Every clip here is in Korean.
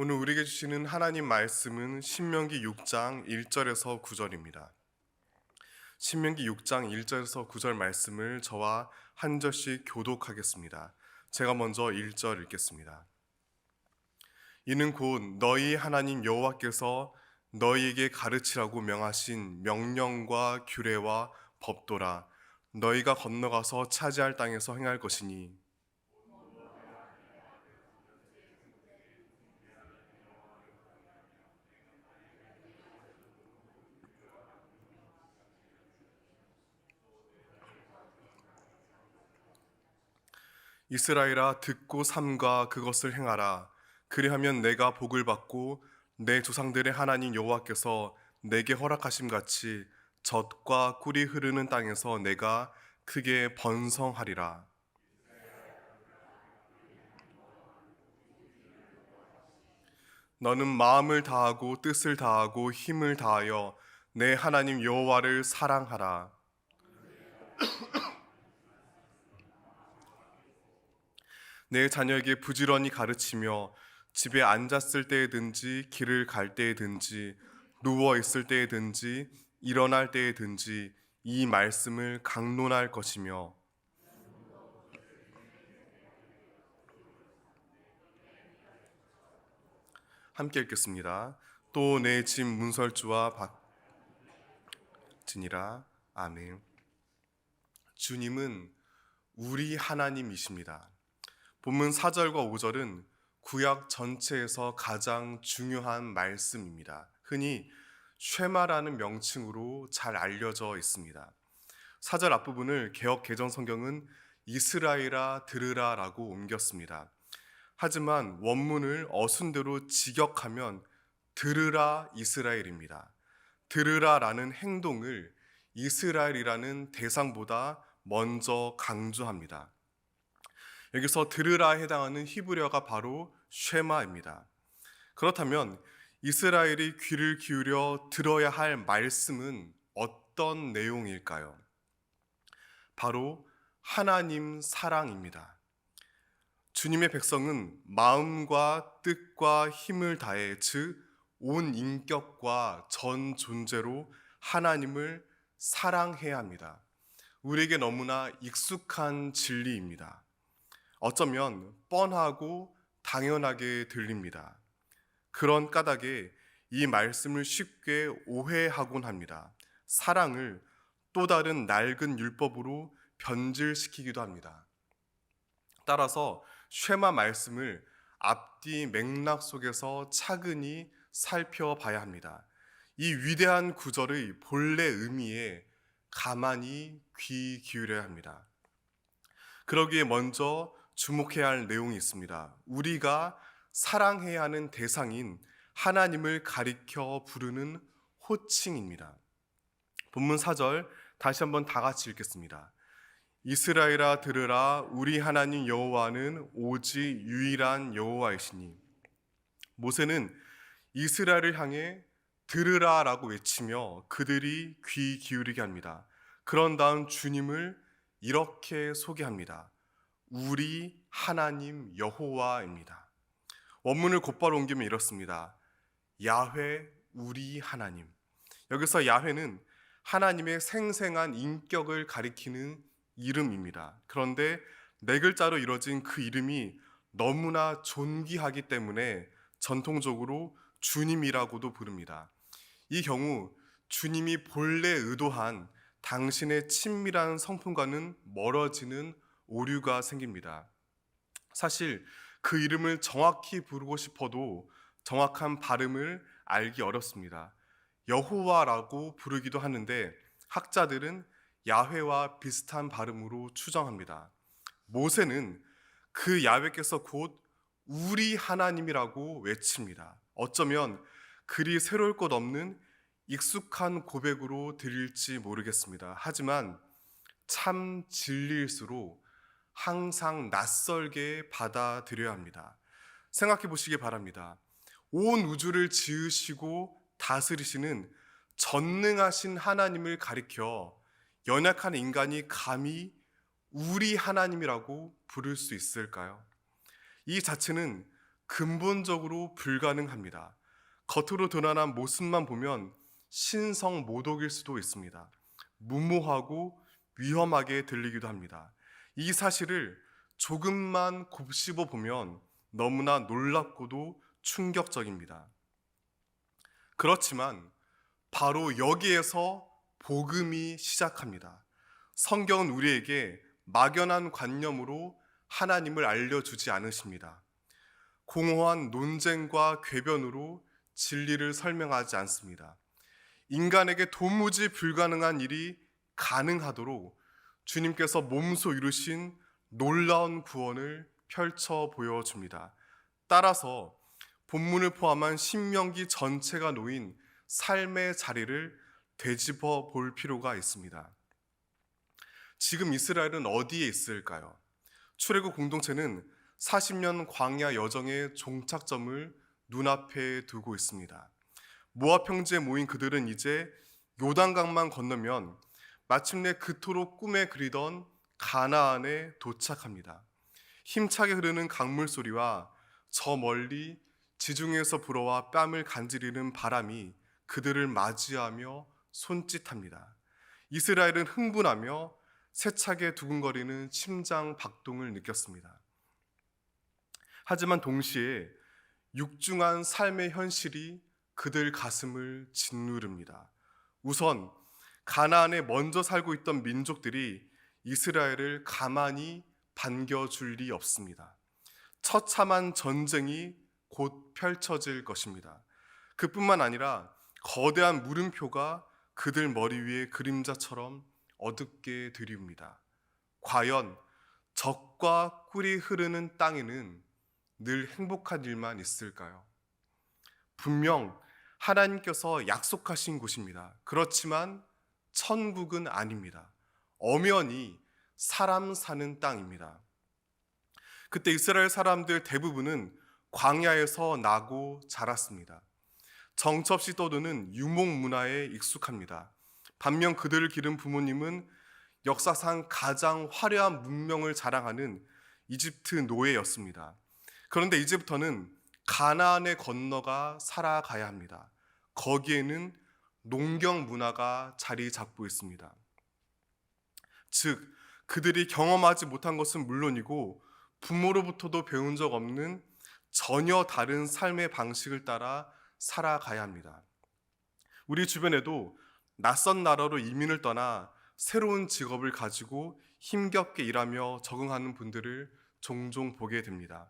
오늘 우리에게 주시는 하나님 말씀은 신명기 6장 1절에서 9절입니다. 신명기 6장 1절에서 9절 말씀을 저와 한 절씩 교독하겠습니다. 제가 먼저 1절 읽겠습니다. 이는 곧 너희 하나님 여호와께서 너희에게 가르치라고 명하신 명령과 규례와 법도라. 너희가 건너가서 차지할 땅에서 행할 것이니 이스라엘아 듣고 삼가 그것을 행하라. 그리하면 내가 복을 받고 내 조상들의 하나님 여호와께서 내게 허락하심 같이 젖과 꿀이 흐르는 땅에서 내가 크게 번성하리라. 너는 마음을 다하고 뜻을 다하고 힘을 다하여 내 하나님 여호와를 사랑하라. 내 자녀에게 부지런히 가르치며 집에 앉았을 때에든지 길을 갈 때에든지 누워 있을 때에든지 일어날 때에든지 이 말씀을 강론할 것이며 함께 읽겠습니다. 또 내 집 문설주와 박지니라. 아멘. 주님은 우리 하나님이십니다. 본문 4절과 5절은 구약 전체에서 가장 중요한 말씀입니다. 흔히 쉐마라는 명칭으로 잘 알려져 있습니다. 4절 앞부분을 개역 개정 성경은 이스라엘아 들으라라고 옮겼습니다. 하지만 원문을 어순대로 직역하면 들으라 이스라엘입니다. 들으라라는 행동을 이스라엘이라는 대상보다 먼저 강조합니다. 여기서 들으라에 해당하는 히브리어가 바로 쉐마입니다. 그렇다면 이스라엘이 귀를 기울여 들어야 할 말씀은 어떤 내용일까요? 바로 하나님 사랑입니다. 주님의 백성은 마음과 뜻과 힘을 다해 즉 온 인격과 전 존재로 하나님을 사랑해야 합니다. 우리에게 너무나 익숙한 진리입니다. 어쩌면 뻔하고 당연하게 들립니다. 그런 까닭에 이 말씀을 쉽게 오해하곤 합니다. 사랑을 또 다른 낡은 율법으로 변질시키기도 합니다. 따라서 쉐마 말씀을 앞뒤 맥락 속에서 차근히 살펴봐야 합니다. 이 위대한 구절의 본래 의미에 가만히 귀 기울여야 합니다. 그러기에 먼저 주목해야 할 내용이 있습니다. 우리가 사랑해야 하는 대상인 하나님을 가리켜 부르는 호칭입니다. 본문 4절 다시 한번 다 같이 읽겠습니다. 이스라엘아 들으라. 우리 하나님 여호와는 오직 유일한 여호와이시니. 모세는 이스라엘을 향해 들으라라고 외치며 그들이 귀 기울이게 합니다. 그런 다음 주님을 이렇게 소개합니다. 우리 하나님 여호와입니다. 원문을 곧바로 옮기면 이렇습니다. 야훼 우리 하나님. 여기서 야훼는 하나님의 생생한 인격을 가리키는 이름입니다. 그런데 네 글자로 이뤄진 그 이름이 너무나 존귀하기 때문에 전통적으로 주님이라고도 부릅니다. 이 경우 주님이 본래 의도한 당신의 친밀한 성품과는 멀어지는 오류가 생깁니다. 사실 그 이름을 정확히 부르고 싶어도 정확한 발음을 알기 어렵습니다. 여호와라고 부르기도 하는데 학자들은 야훼와 비슷한 발음으로 추정합니다. 모세는 그 야훼께서 곧 우리 하나님이라고 외칩니다. 어쩌면 그리 새로울 것 없는 익숙한 고백으로 들릴지 모르겠습니다. 하지만 참 진리일수록 항상 낯설게 받아들여야 합니다. 생각해 보시기 바랍니다. 온 우주를 지으시고 다스리시는 전능하신 하나님을 가리켜 연약한 인간이 감히 우리 하나님이라고 부를 수 있을까요? 이 자체는 근본적으로 불가능합니다. 겉으로 드러난 모습만 보면 신성모독일 수도 있습니다. 무모하고 위험하게 들리기도 합니다. 이 사실을 조금만 곱씹어 보면 너무나 놀랍고도 충격적입니다. 그렇지만 바로 여기에서 복음이 시작합니다. 성경은 우리에게 막연한 관념으로 하나님을 알려주지 않으십니다. 공허한 논쟁과 궤변으로 진리를 설명하지 않습니다. 인간에게 도무지 불가능한 일이 가능하도록 주님께서 몸소 이루신 놀라운 구원을 펼쳐 보여줍니다. 따라서 본문을 포함한 신명기 전체가 놓인 삶의 자리를 되짚어 볼 필요가 있습니다. 지금 이스라엘은 어디에 있을까요? 출애굽 공동체는 40년 광야 여정의 종착점을 눈앞에 두고 있습니다. 모압 평지에 모인 그들은 이제 요단강만 건너면 마침내 그토록 꿈에 그리던 가나안에 도착합니다. 힘차게 흐르는 강물 소리와 저 멀리 지중해에서 불어와 뺨을 간지리는 바람이 그들을 맞이하며 손짓합니다. 이스라엘은 흥분하며 세차게 두근거리는 심장 박동을 느꼈습니다. 하지만 동시에 육중한 삶의 현실이 그들 가슴을 짓누릅니다. 우선 가나안에 먼저 살고 있던 민족들이 이스라엘을 가만히 반겨줄 리 없습니다. 처참한 전쟁이 곧 펼쳐질 것입니다. 그뿐만 아니라 거대한 물음표가 그들 머리 위에 그림자처럼 어둡게 드리웁니다. 과연 젖과 꿀이 흐르는 땅에는 늘 행복한 일만 있을까요? 분명 하나님께서 약속하신 곳입니다. 그렇지만 천국은 아닙니다. 엄연히 사람 사는 땅입니다. 그때 이스라엘 사람들 대부분은 광야에서 나고 자랐습니다. 정처없이 떠도는 유목 문화에 익숙합니다. 반면 그들을 기른 부모님은 역사상 가장 화려한 문명을 자랑하는 이집트 노예였습니다. 그런데 이제부터는 가나안에 건너가 살아가야 합니다. 거기에는 농경 문화가 자리 잡고 있습니다. 즉, 그들이 경험하지 못한 것은 물론이고 부모로부터도 배운 적 없는 전혀 다른 삶의 방식을 따라 살아가야 합니다. 우리 주변에도 낯선 나라로 이민을 떠나 새로운 직업을 가지고 힘겹게 일하며 적응하는 분들을 종종 보게 됩니다.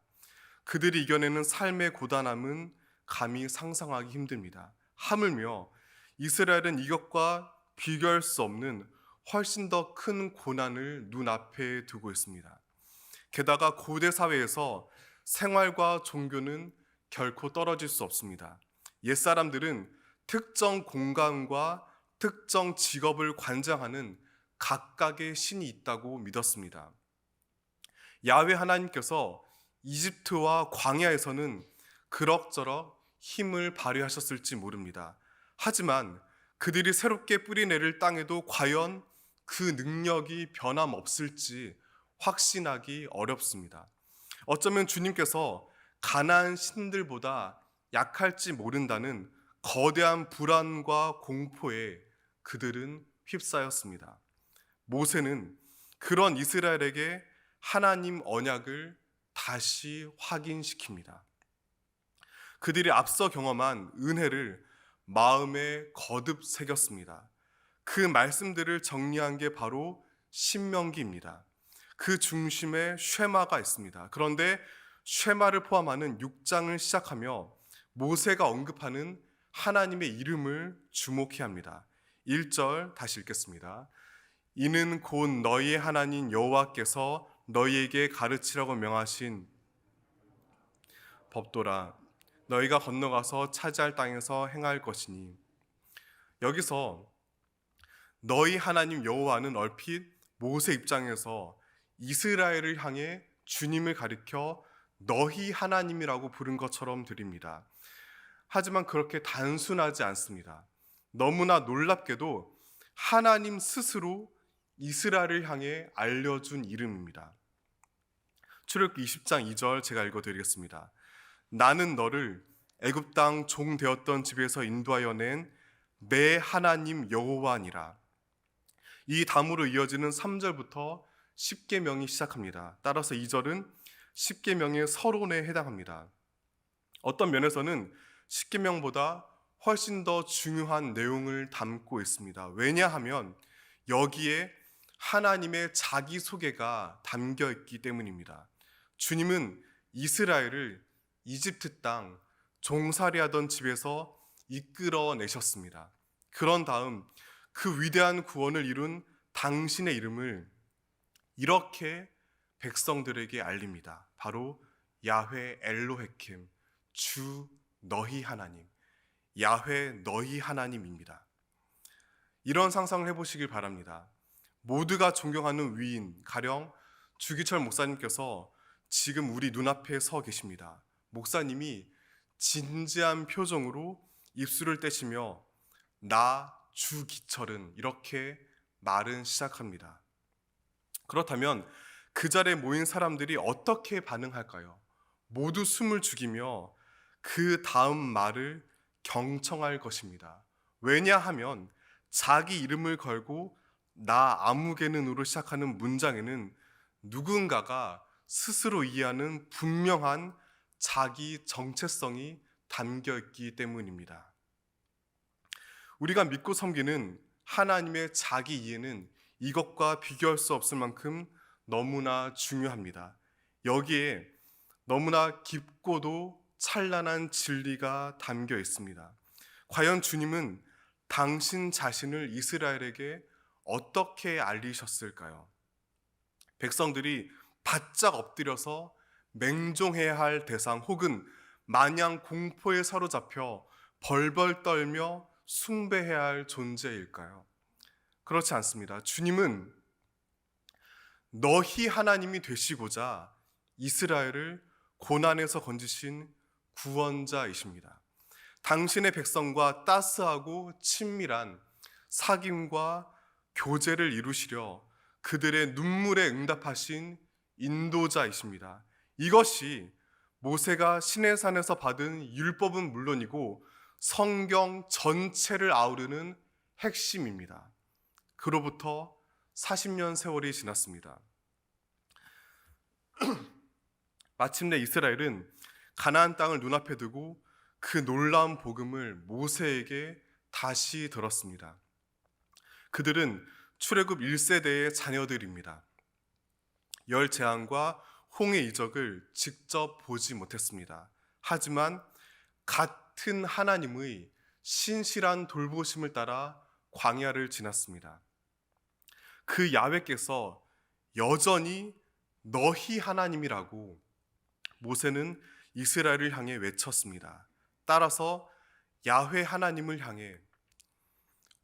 그들이 이겨내는 삶의 고단함은 감히 상상하기 힘듭니다. 하물며 이스라엘은 이것과 비교할 수 없는 훨씬 더 큰 고난을 눈앞에 두고 있습니다. 게다가 고대 사회에서 생활과 종교는 결코 떨어질 수 없습니다. 옛사람들은 특정 공간과 특정 직업을 관장하는 각각의 신이 있다고 믿었습니다. 야훼 하나님께서 이집트와 광야에서는 그럭저럭 힘을 발휘하셨을지 모릅니다. 하지만 그들이 새롭게 뿌리내릴 땅에도 과연 그 능력이 변함없을지 확신하기 어렵습니다. 어쩌면 주님께서 가나안 신들보다 약할지 모른다는 거대한 불안과 공포에 그들은 휩싸였습니다. 모세는 그런 이스라엘에게 하나님 언약을 다시 확인시킵니다. 그들이 앞서 경험한 은혜를 마음에 거듭 새겼습니다. 그 말씀들을 정리한 게 바로 신명기입니다. 그 중심에 쉐마가 있습니다. 그런데 쉐마를 포함하는 6장을 시작하며 모세가 언급하는 하나님의 이름을 주목해야 합니다. 1절 다시 읽겠습니다. 이는 곧 너희의 하나님 여호와께서 너희에게 가르치라고 명하신 법도라. 너희가 건너가서 차지할 땅에서 행할 것이니. 여기서 너희 하나님 여호와는 얼핏 모세 입장에서 이스라엘을 향해 주님을 가리켜 너희 하나님이라고 부른 것처럼 들립니다. 하지만 그렇게 단순하지 않습니다. 너무나 놀랍게도 하나님 스스로 이스라엘을 향해 알려준 이름입니다. 출애굽기 20장 2절 제가 읽어드리겠습니다. 나는 너를 애굽 땅 종 되었던 집에서 인도하여 낸 내 하나님 여호와니라. 이 다음으로 이어지는 3절부터 십계명이 시작합니다. 따라서 2절은 십계명의 서론에 해당합니다. 어떤 면에서는 십계명보다 훨씬 더 중요한 내용을 담고 있습니다. 왜냐하면 여기에 하나님의 자기소개가 담겨 있기 때문입니다. 주님은 이스라엘을 이집트 땅 종살이하던 집에서 이끌어내셨습니다. 그런 다음 그 위대한 구원을 이룬 당신의 이름을 이렇게 백성들에게 알립니다. 바로 야훼 엘로헤킴, 주 너희 하나님, 야훼 너희 하나님입니다. 이런 상상을 해보시길 바랍니다. 모두가 존경하는 위인, 가령 주기철 목사님께서 지금 우리 눈앞에 서 계십니다. 목사님이 진지한 표정으로 입술을 떼시며 나 주기철은 이렇게 말은 시작합니다. 그렇다면 그 자리에 모인 사람들이 어떻게 반응할까요? 모두 숨을 죽이며 그 다음 말을 경청할 것입니다. 왜냐하면 자기 이름을 걸고 나 아무개는으로 시작하는 문장에는 누군가가 스스로 이해하는 분명한 자기 정체성이 담겨 있기 때문입니다. 우리가 믿고 섬기는 하나님의 자기 이해는 이것과 비교할 수 없을 만큼 너무나 중요합니다. 여기에 너무나 깊고도 찬란한 진리가 담겨 있습니다. 과연 주님은 당신 자신을 이스라엘에게 어떻게 알리셨을까요? 백성들이 바짝 엎드려서 맹종해야 할 대상 혹은 마냥 공포에 사로잡혀 벌벌 떨며 숭배해야 할 존재일까요? 그렇지 않습니다. 주님은 너희 하나님이 되시고자 이스라엘을 고난에서 건지신 구원자이십니다. 당신의 백성과 따스하고 친밀한 사귐과 교제를 이루시려 그들의 눈물에 응답하신 인도자이십니다. 이것이 모세가 시내산에서 받은 율법은 물론이고 성경 전체를 아우르는 핵심입니다. 그로부터 40년 세월이 지났습니다. 마침내 이스라엘은 가나안 땅을 눈앞에 두고 그 놀라운 복음을 모세에게 다시 들었습니다. 그들은 출애굽 1세대의 자녀들입니다. 열 재앙과 홍해 이적을 직접 보지 못했습니다. 하지만 같은 하나님의 신실한 돌보심을 따라 광야를 지났습니다. 그 야훼께서 여전히 너희 하나님이라고 모세는 이스라엘을 향해 외쳤습니다. 따라서 야훼 하나님을 향해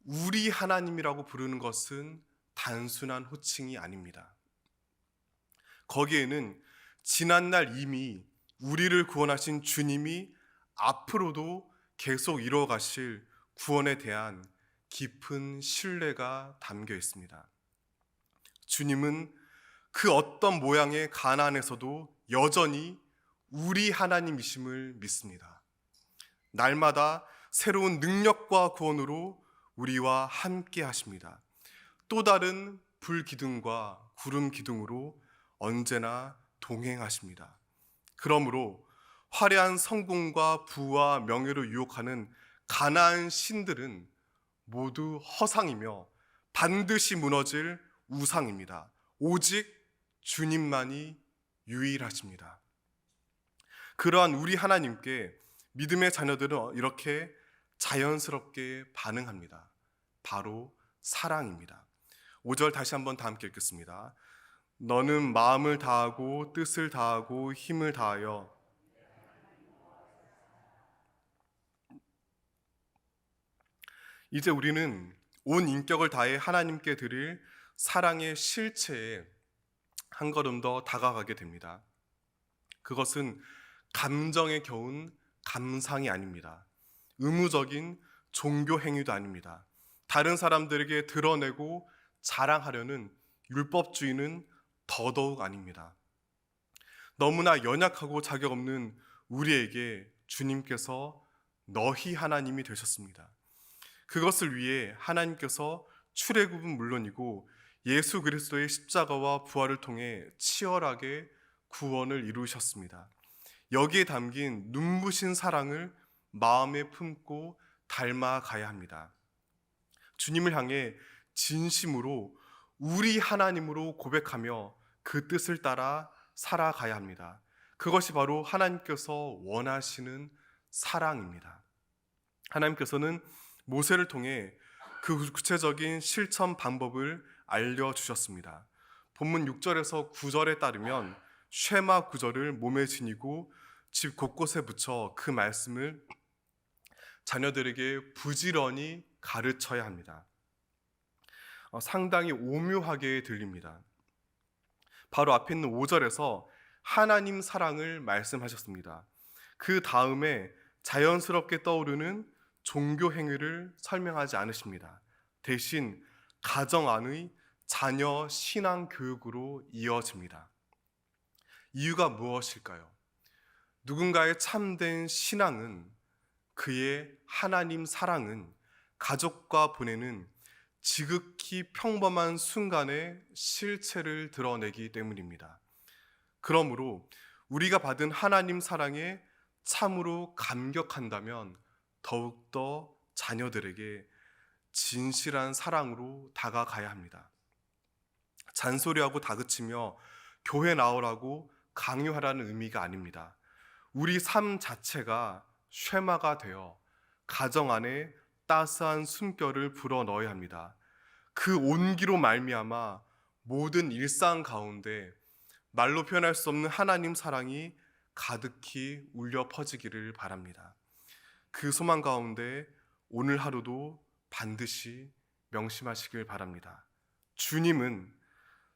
우리 하나님이라고 부르는 것은 단순한 호칭이 아닙니다. 거기에는 지난날 이미 우리를 구원하신 주님이 앞으로도 계속 이루어가실 구원에 대한 깊은 신뢰가 담겨 있습니다. 주님은 그 어떤 모양의 가나안에서도 여전히 우리 하나님이심을 믿습니다. 날마다 새로운 능력과 구원으로 우리와 함께 하십니다. 또 다른 불 기둥과 구름 기둥으로 언제나 동행하십니다. 그러므로 화려한 성공과 부와 명예로 유혹하는 가나안 신들은 모두 허상이며 반드시 무너질 우상입니다. 오직 주님만이 유일하십니다. 그러한 우리 하나님께 믿음의 자녀들은 이렇게 자연스럽게 반응합니다. 바로 사랑입니다. 5절 다시 한번 다 함께 읽겠습니다. 너는 마음을 다하고 뜻을 다하고 힘을 다하여 이제 우리는 온 인격을 다해 하나님께 드릴 사랑의 실체에 한 걸음 더 다가가게 됩니다. 그것은 감정에 겨운 감상이 아닙니다. 의무적인 종교 행위도 아닙니다. 다른 사람들에게 드러내고 자랑하려는 율법주의는 더더욱 아닙니다. 너무나 연약하고 자격 없는 우리에게 주님께서 너희 하나님이 되셨습니다. 그것을 위해 하나님께서 출애굽은 물론이고 예수 그리스도의 십자가와 부활을 통해 치열하게 구원을 이루셨습니다. 여기에 담긴 눈부신 사랑을 마음에 품고 닮아가야 합니다. 주님을 향해 진심으로 우리 하나님으로 고백하며 그 뜻을 따라 살아가야 합니다. 그것이 바로 하나님께서 원하시는 사랑입니다. 하나님께서는 모세를 통해 그 구체적인 실천 방법을 알려주셨습니다. 본문 6절에서 9절에 따르면 쉐마 구절을 몸에 지니고 집 곳곳에 붙여 그 말씀을 자녀들에게 부지런히 가르쳐야 합니다. 상당히 오묘하게 들립니다. 바로 앞에 있는 5절에서 하나님 사랑을 말씀하셨습니다. 그 다음에 자연스럽게 떠오르는 종교 행위를 설명하지 않으십니다. 대신 가정 안의 자녀 신앙 교육으로 이어집니다. 이유가 무엇일까요? 누군가의 참된 신앙은, 그의 하나님 사랑은 가족과 보내는 지극히 평범한 순간의 실체를 드러내기 때문입니다. 그러므로 우리가 받은 하나님 사랑에 참으로 감격한다면 더욱더 자녀들에게 진실한 사랑으로 다가가야 합니다. 잔소리하고 다그치며 교회 나오라고 강요하라는 의미가 아닙니다. 우리 삶 자체가 쉐마가 되어 가정 안에 따스한 숨결을 불어 넣어야 합니다. 그 온기로 말미암아 모든 일상 가운데 말로 표현할 수 없는 하나님 사랑이 가득히 울려 퍼지기를 바랍니다. 그 소망 가운데 오늘 하루도 반드시 명심하시길 바랍니다. 주님은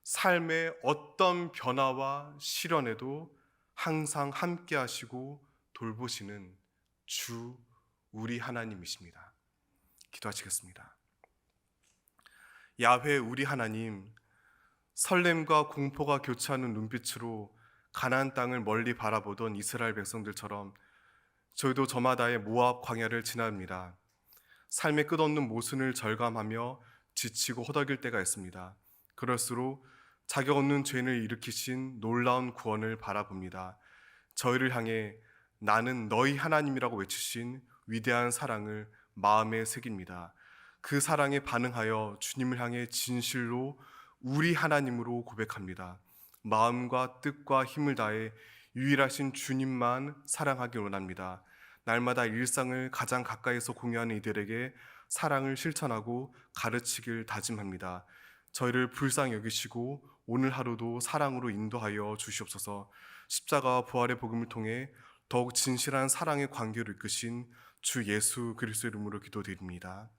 삶의 어떤 변화와 시련에도 항상 함께 하시고 돌보시는 주 우리 하나님이십니다. 기도하시겠습니다. 야훼 우리 하나님, 설렘과 공포가 교차하는 눈빛으로 가나안 땅을 멀리 바라보던 이스라엘 백성들처럼 저희도 저마다의 모압 광야를 지납니다. 삶의 끝없는 모순을 절감하며 지치고 허덕일 때가 있습니다. 그럴수록 자격 없는 죄인을 일으키신 놀라운 구원을 바라봅니다. 저희를 향해 나는 너희 하나님이라고 외치신 위대한 사랑을 마음에 새깁니다. 그 사랑에 반응하여 주님을 향해 진실로 우리 하나님으로 고백합니다. 마음과 뜻과 힘을 다해 유일하신 주님만 사랑하기 원합니다. 날마다 일상을 가장 가까이서 공유하는 이들에게 사랑을 실천하고 가르치길 다짐합니다. 저희를 불쌍히 여기시고 오늘 하루도 사랑으로 인도하여 주시옵소서. 십자가와 부활의 복음을 통해 더욱 진실한 사랑의 관계를 이끄신 주 예수 그리스도의 이름으로 기도드립니다.